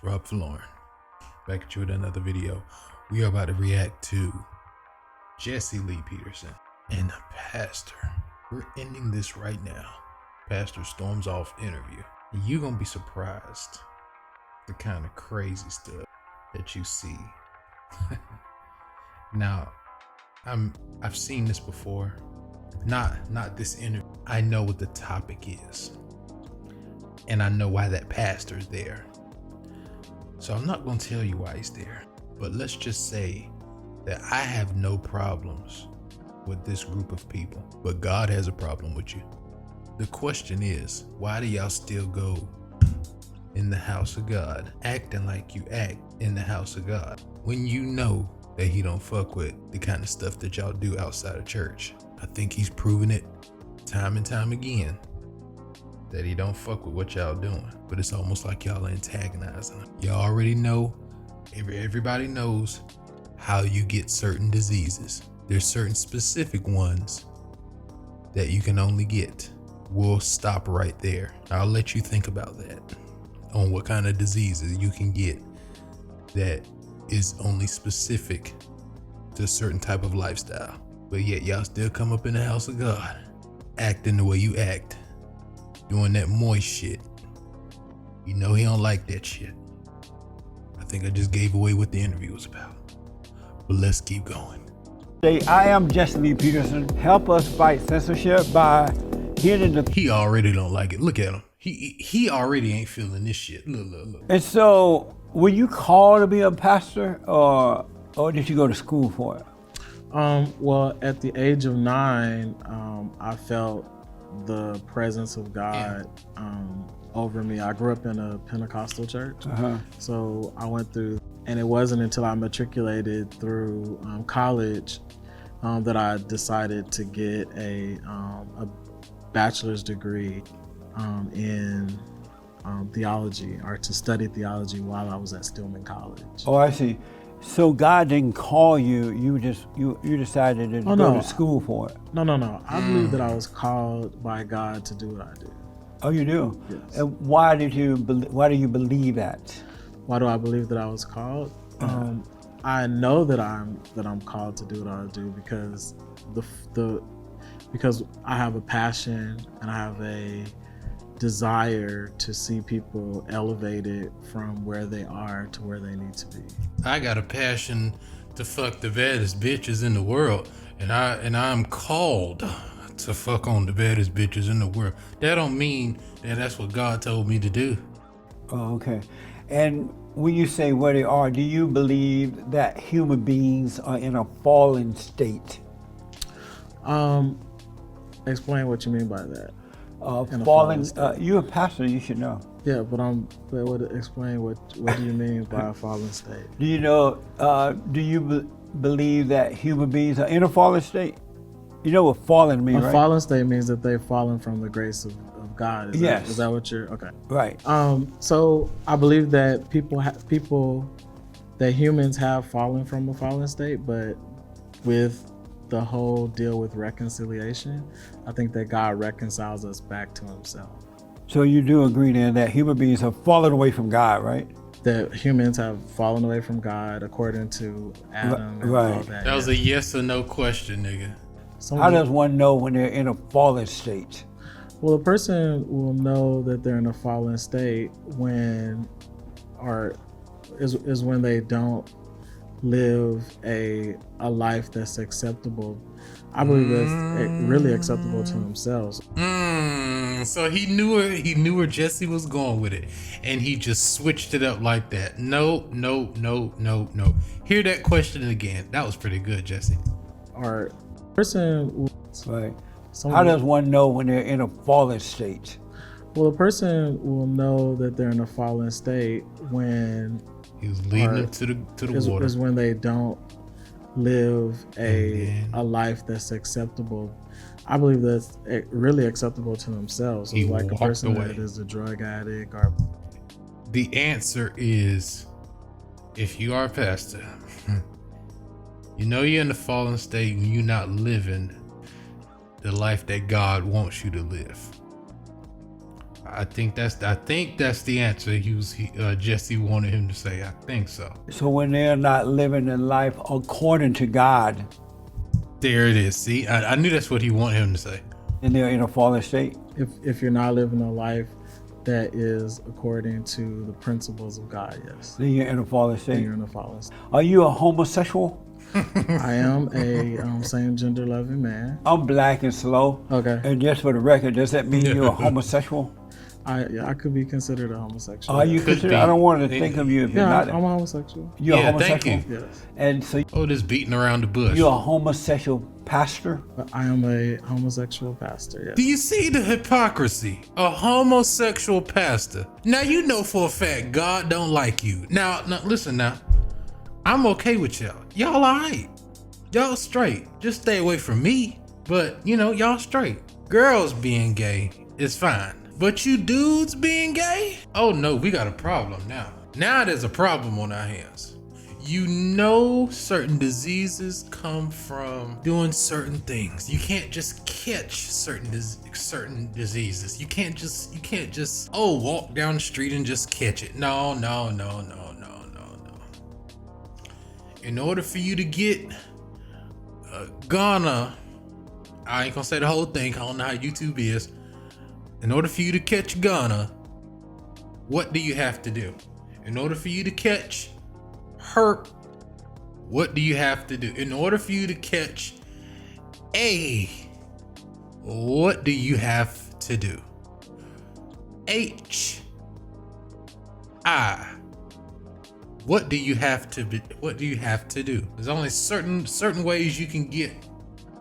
It's Rob Lauren, back at you with another video. We are about to react to Jesse Lee Peterson and the pastor. We're ending this right now. Pastor storms off interview. And you're gonna be surprised the kind of crazy stuff that you see. Now, I've seen this before. Not this interview. I know what the topic is. And I know why that pastor's there. So I'm not going to tell you why he's there. But let's just say that I have no problems with this group of people. But God has a problem with you. The question is, why do y'all still go in the house of God, acting like you act in the house of God, when you know that he don't fuck with the kind of stuff that y'all do outside of church? I think he's proven it time and time again that he don't fuck with what y'all doing, but it's almost like y'all are antagonizing him. Y'all already know, everybody knows how you get certain diseases. There's certain specific ones that you can only get. We'll stop right there. I'll let you think about that, on what kind of diseases you can get that is only specific to a certain type of lifestyle. But yet y'all still come up in the house of God, acting the way you act, doing that moist shit. You know he don't like that shit. I think I just gave away what the interview was about. But let's keep going. I am Jesse Lee Peterson. Help us fight censorship by hitting the... He already don't like it. Look at him. He already ain't feeling this shit. Look. And so, were you called to be a pastor, or did you go to school for it? Well, at the age of 9, I felt the presence of God over me. I grew up in a Pentecostal church, so I went through, and it wasn't until I matriculated through college that I decided to get a bachelor's degree in theology, or to study theology while I was at Stillman College. Oh, I see. So God didn't call you, you decided to go to school for it? No. I believe that I was called by God to do what I do. Oh, you do? Yes. And why do you believe that? Why do I believe that I was called? I know that I'm called to do what I do because because I have a passion and I have a desire to see people elevated from where they are to where they need to be. I got a passion to fuck the baddest bitches in the world, and I'm called to fuck on the baddest bitches in the world. That don't mean that that's what God told me to do. Oh, okay. And when you say where they are, do you believe that human beings are in a fallen state? Explain what you mean by that. Fallen. You're a pastor, you should know. Yeah, but explain what do you mean by a fallen state? Do you know? Do you believe that human beings are in a fallen state? You know what fallen means, right? A fallen state means that they've fallen from the grace of God. Is that what you're? Okay. Right. So I believe that that humans have fallen from a fallen state, but with the whole deal with reconciliation, I think that God reconciles us back to himself. So you do agree then that human beings have fallen away from God, right? That humans have fallen away from God according to Adam and all that. That was a yes or no question, nigga. How does one know when they're in a fallen state? Well, a person will know that they're in a fallen state when they don't live a life that's acceptable. I believe that's really acceptable to themselves. So he knew where Jesse was going with it, and he just switched it up like that. No. Hear that question again. That was pretty good, Jesse. Or person, right? How does one know when they're in a fallen state? Well, a person will know that they're in a fallen state when he was leading them to the water. Is when they don't live a life that's acceptable. I believe that's really acceptable to themselves. So like a person that is a drug addict, or the answer is, if you are a pastor, you know you're in the fallen state when you're not living the life that God wants you to live. I think that's the answer Jesse wanted him to say. I think so. So when they're not living in life according to God, There it is. See, I knew that's what he wanted him to say. then they're in a fallen state. If you're not living a life that is according to the principles of God, yes, Then you're in a fallen then state. you're in a fallen state. Are you a homosexual? I am a same gender loving man. I'm black and slow. Okay. And just for the record, does that mean you're a homosexual? I could be considered a homosexual. Are you Could considered? be. I don't want to think of you if you're Yeah, not. I'm a homosexual. You're a Yeah, thank homosexual. you. Yes. And so Oh, this beating around the bush. you're a homosexual pastor? But I am a homosexual pastor, Do yes. you see the hypocrisy? A homosexual pastor. Now you know for a fact God don't like you. Now listen now. I'm okay with y'all. Y'all alright. Y'all straight. Just stay away from me. But y'all straight. Girls being gay is fine. But you dudes being gay? Oh no, we got a problem now. Now there's a problem on our hands. Certain diseases come from doing certain things. You can't just catch certain diseases. You can't just walk down the street and just catch it. No. In order for you to get Ghana, I ain't gonna say the whole thing. I don't know how YouTube is. In order for you to catch Ghana, what do you have to do? In order for you to catch herp, what do you have to do? In order for you to catch A, what do you have to do? H, I, what do you have to do? There's only certain ways you can get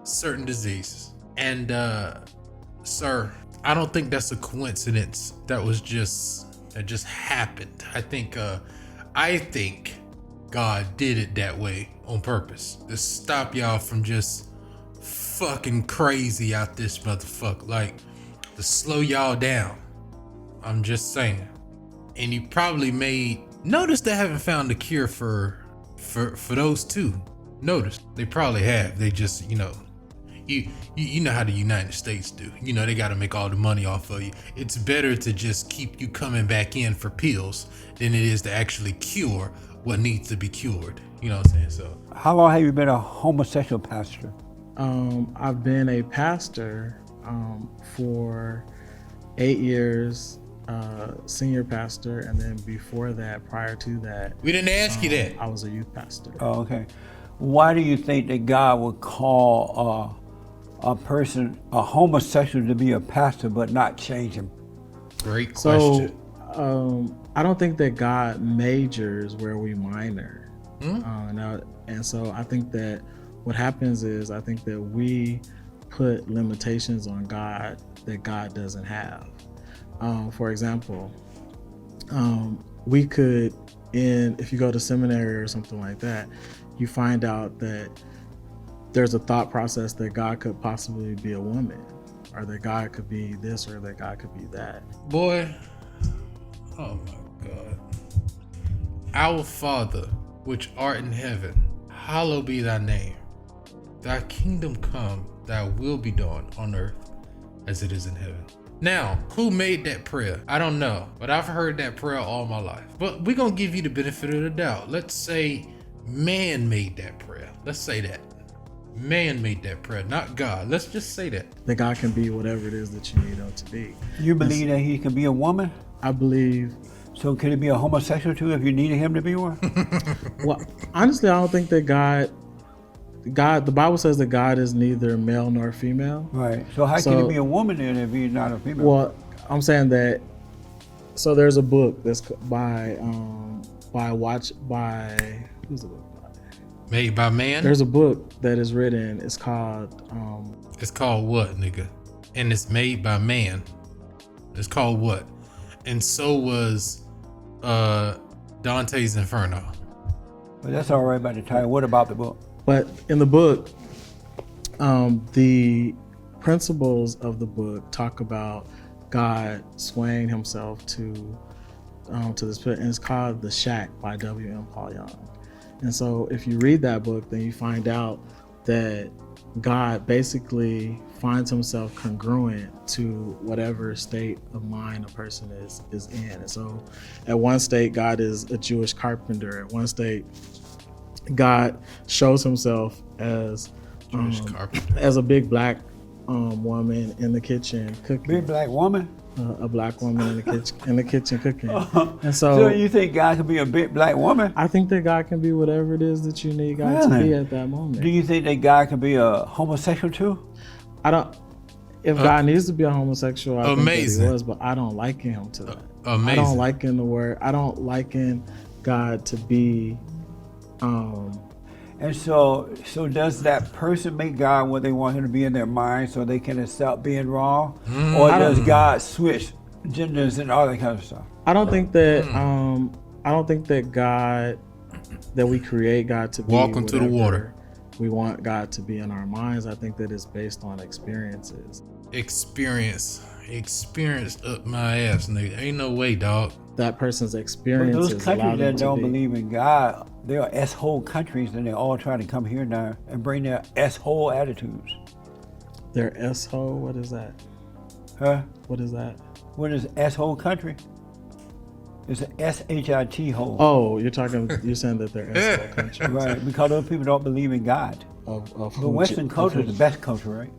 certain diseases. And sir, I don't think that's a coincidence. That just happened. I think God did it that way on purpose to stop y'all from just fucking crazy out this motherfucker, like to slow y'all down. I'm just saying. And he probably notice they haven't found a cure for those two. Notice they probably have. They just you know how the United States do. They got to make all the money off of you. It's better to just keep you coming back in for pills than it is to actually cure what needs to be cured. You know what I'm saying? So How long have you been a homosexual pastor? I've been a pastor for 8 years, senior pastor, and then before that, prior to that, we didn't ask you that. I was a youth pastor. Oh, okay. Why do you think that God would call a person, a homosexual, to be a pastor but not change him? Great question. So I don't think that God majors where we minor. And so I think that what happens is I think that we put limitations on God that God doesn't have. For example, we could, if you go to seminary or something like that, you find out that there's a thought process that God could possibly be a woman, or that God could be this, or that God could be that. Boy, oh my God. Our Father, which art in heaven, hallowed be thy name. Thy kingdom come, thy will be done on earth as it is in heaven. Now, who made that prayer? I don't know, but I've heard that prayer all my life. But we're going to give you the benefit of the doubt. Let's say man made that prayer. Let's say that. Man made that prayer, not God. Let's just say that. That God can be whatever it is that you need him to be. You believe that he can be a woman? I believe. So could he be a homosexual too if you needed him to be one? Well, honestly, I don't think that God, the Bible says that God is neither male nor female. Right. So how can he be a woman then if he's not a female? Well, I'm saying that. So there's a book that's by who's the book by? Made by man? There's a book that is written. It's called. It's called what, nigga? And it's made by man. It's called what? And so was Dante's Inferno. But that's all right about the title. What about the book? But in the book, the principles of the book talk about God swaying himself to this pit, and it's called The Shack by W.M. Paul Young. And so if you read that book, then you find out that God basically finds himself congruent to whatever state of mind a person is in. And so at one state, God is a Jewish carpenter. At one state, God shows himself as as a big black woman in the kitchen cooking. Big black woman? A black woman in the kitchen cooking. And So you think God could be a big black woman? I think that God can be whatever it is that you need God to be at that moment. Do you think that God could be a homosexual too? I don't. If God needs to be a homosexual, I think that Amazing. he was, but I don't liken him to that. Amazing. I don't liken the word. I don't liken God to be. And so does that person make God what they want him to be in their mind so they can accept being wrong? Or does God switch genders and all that kind of stuff? I don't think that. I don't think that God, that we create God to be. Welcome to the water. We want God to be in our minds. I think that it's based on experiences. Experience up my ass, nigga. Ain't no way, dog. That person's But experiences. those allow countries them that to don't be. believe in God, they are S-hole countries, and they're all trying to come here now and bring their S-hole attitudes. Their S-hole. What is that? Huh? What is that? What is S-hole country? It's an S-H-I-T hole. Oh, you're saying that they're S-hole countries. Right, because those people don't believe in God. Of But who- Western of culture who- is the best culture, right?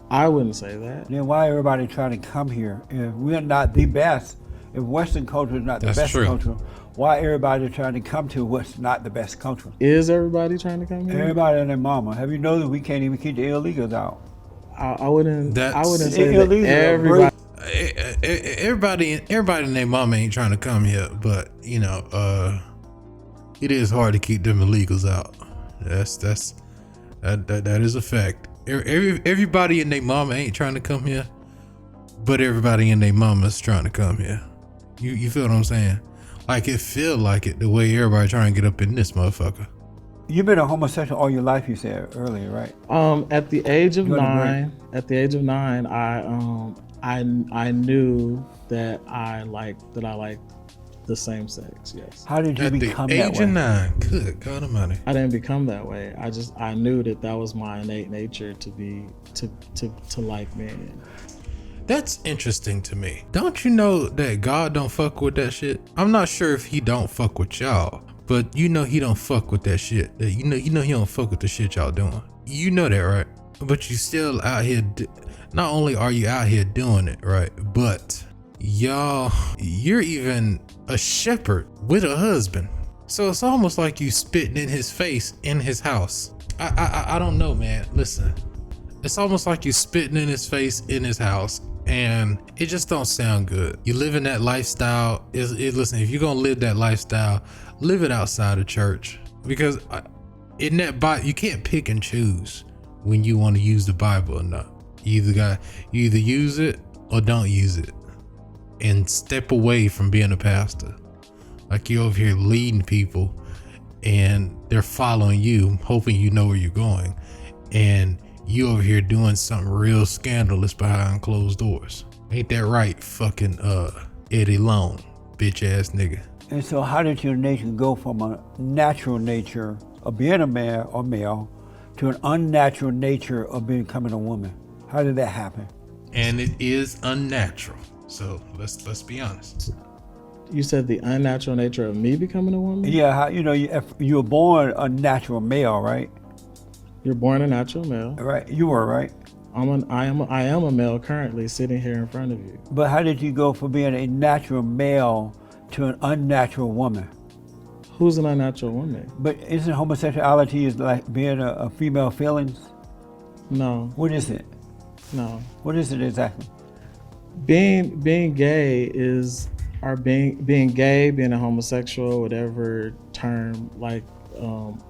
I wouldn't say that. Then why everybody trying to come here? If we're not the best, if Western culture is not the That's best true. culture, why everybody trying to come to what's not the best culture? Is everybody trying to come here? Everybody and their mama. Have you noticed we can't even keep the illegals out? I wouldn't. I That's- wouldn't say Illegals that are everybody. Everybody and their mama ain't trying to come here, but you know, it is hard to keep them illegals out. That is a fact. Everybody and their mama ain't trying to come here, but everybody and their mama's trying to come here. You feel what I'm saying? Like it feel like it the way everybody trying to get up in this motherfucker. You've been a homosexual all your life, you said earlier, right? At the age of You wanna nine, I knew that I liked the same sex. Yes. How did you At the become that age way? of 9, good God Almighty. I didn't become that way. I knew that was my innate nature to like men. That's interesting to me. Don't you know that God don't fuck with that shit? I'm not sure if he don't fuck with y'all, but you know he don't fuck with that shit. You know he don't fuck with the shit y'all doing. You know that, right? But you still out here. Not only are you out here doing it, right? But you're even a shepherd with a husband. So it's almost like you spitting in his face in his house. I don't know, man. Listen, it's almost like you spitting in his face in his house. And it just don't sound good. You living that lifestyle. Listen, if you're gonna live that lifestyle, live it outside of church. Because in that Bible, you can't pick and choose when you want to use the Bible or not. You either use it or don't use it, and step away from being a pastor. Like you're over here leading people, and they're following you, hoping you know where you're going, and you over here doing something real scandalous behind closed doors. Ain't that right, fucking Eddie Long, bitch ass nigga? And so how did your nature go from a natural nature of being a man or male to an unnatural nature of becoming a woman? How did that happen? And it is unnatural. So let's be honest. You said the unnatural nature of me becoming a woman? Yeah, how, if you were born a natural male, right? You're born a natural male. Right, you were, right? I am a male currently sitting here in front of you. But how did you go from being a natural male to an unnatural woman? Who's an unnatural woman? But isn't homosexuality is like being a female feelings? No, What is it? no. What is it exactly? Being gay is, or being gay, being a homosexual, whatever term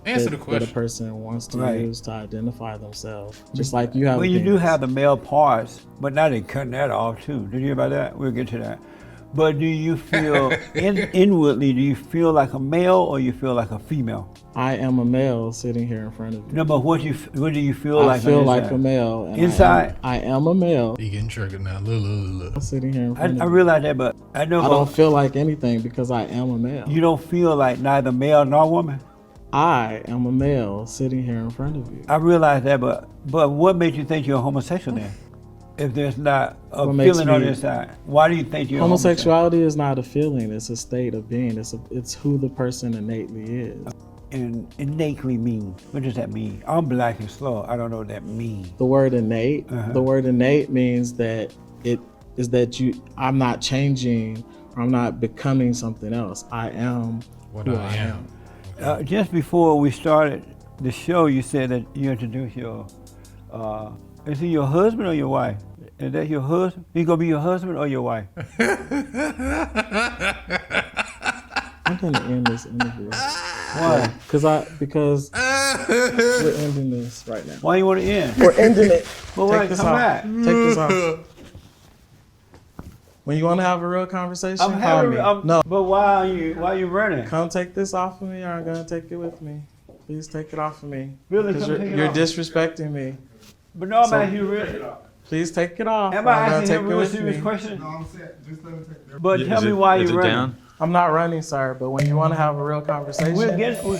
Answer the that a question. person wants to Right. use to identify themselves. Just like you have. Well, a you do penis. have the male parts, but now they're cutting that off too. Did you hear about that? We'll get to that. But do you feel inwardly? Do you feel like a male or you feel like a female? I am a male sitting here in front of you. No, but what do you feel I like? feel on the like inside? a male. And Inside? I am a male You getting triggered now. Look. sitting here in front I of you. realize that, but I know I don't feel like anything because I am a male. you don't feel like neither male nor woman. I am a male sitting here in front of you. I realize that, but what made you think you're a homosexual then? If there's not a What makes feeling on me- the inside, why do you think you're homosexual? Homosexuality is not a feeling; it's a state of being. It's who the person innately is. And innately means, what does that mean? I'm black and slow. I don't know what that means. The word innate. Uh-huh. The word innate means that it is that I'm not changing or I'm not becoming something else. I am What who I am. Just before we started the show, you said that you introduced your, is he your husband or your wife? Is that your husband? He gonna be your husband or your wife? I'm gonna end this interview. Why? Because we're ending this right now. Why you want to end? We're ending it. Well, Take wait, this come off. back. Take this off. When you want to have a real conversation, I'm call having, me. I'm, No, But why are you running? come take this off of me, or I'm gonna take it with me. Please take it off of me. Really, Because come take it you're off. disrespecting me. But no, I'm So- asking you really. Please take it off. Am or I I'm gonna asking take him it real with serious me. question? No, I'm saying, just let him take their. But tell me why is you it running. down? I'm not running, sir. But when you want to have a real conversation,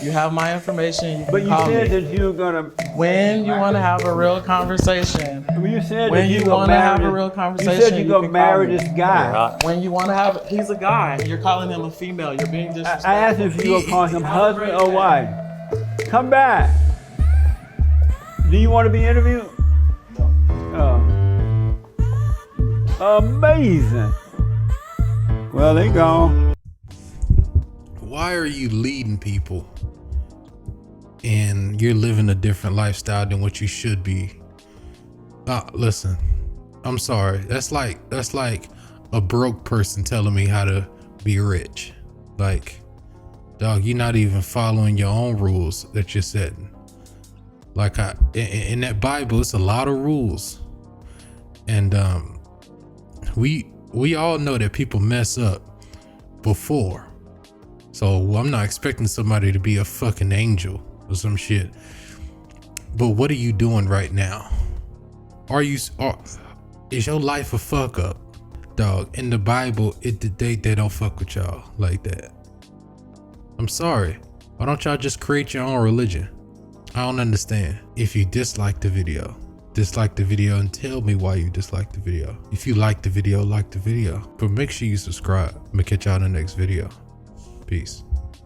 you have my information. You can But you call said me. that you were gonna. When you want to have a real conversation, You said When that you gonna wanna marry have a this- real You conversation, said you you gonna can marry call me. this guy. when you want to have, he's a guy. You're calling him a female. You're being disrespectful. I asked if you gonna call him husband or wife. Come back. Do you want to be interviewed? No. Amazing. Well, they gone. Why are you leading people and you're living a different lifestyle than what you should be? Listen, I'm sorry. That's like a broke person telling me how to be rich. Like, dog, you're not even following your own rules that you're setting. Like, in that Bible, it's a lot of rules, and we all know that people mess up before. So I'm not expecting somebody to be a fucking angel or some shit. But what are you doing right now? Is your life a fuck up? Dog, in the Bible, they don't fuck with y'all like that. I'm sorry. Why don't y'all just create your own religion? I don't understand. If you dislike the video and tell me why you dislike the video. If you like the video, like the video. But make sure you subscribe. I'm gonna catch y'all in the next video. Peace.